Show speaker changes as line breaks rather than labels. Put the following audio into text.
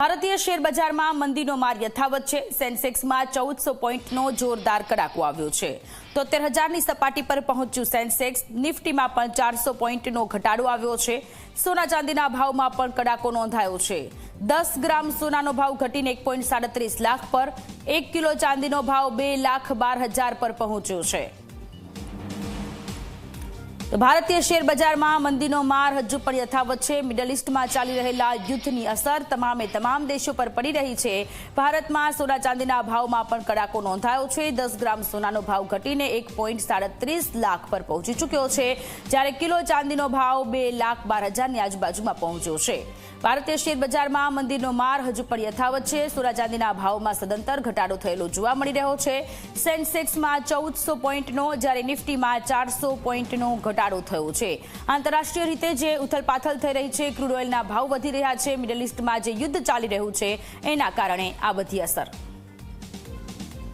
ભારતીય શેર બજારમાં મંદીનો માર યથાવત છે। સેન્સેક્સમાં 1400 પોઈન્ટનો જોરદાર કડાકો આવ્યો છે। 73,000ની સપાટી પર પહોંચ્યું સેન્સેક્સ। નિફ્ટીમાં પણ 400 પોઈન્ટનો ઘટાડો આવ્યો છે। સોના ચાંદીના ભાવમાં પણ કડાકો નોંધાયો છે। 10 ગ્રામ સોનાનો ભાવ ઘટીને 1.37 લાખ પર, 1 કિલો ચાંદીનો ભાવ 2,12,000 પર પહોંચ્યો છે। તો ભારતીય શેર બજારમાં મંદીનો માર હજુ પણ યથાવત છે। મિડલ ઈસ્ટમાં ચાલી રહેલા યુદ્ધની અસર તમામ દેશો પર પડી રહી છે। ભારતમાં સોના ચાંદીના ભાવમાં પણ કડાકો નોંધાયો છે। 10 ગ્રામ સોનાનો ભાવ ઘટીને 1.37 લાખ પર પહોંચી ચૂક્યો છે, જ્યારે કિલો ચાંદીનો ભાવ 2,12,000ની આજુબાજુમાં પહોંચ્યો છે। ભારતીય શેર બજારમાં મંદીનો માર હજુ પણ યથાવત છે। સોના ચાંદીના ભાવમાં સદંતર ઘટાડો થયેલો જોવા મળી રહ્યો છે। સેન્સેક્સમાં 1400 પોઈન્ટનો, જ્યારે નિફ્ટીમાં 400 પોઈન્ટનો ઘટાડો થયો છે। આંતરરાષ્ટ્રીય રીતે જે ઉથલપાથલ થઈ રહી છે, ક્રૂડ ઓઇલના ભાવ વધી રહ્યા છે, મિડલ ઈસ્ટમાં જે યુદ્ધ ચાલી રહ્યું છે, એના કારણે આ બધી અસર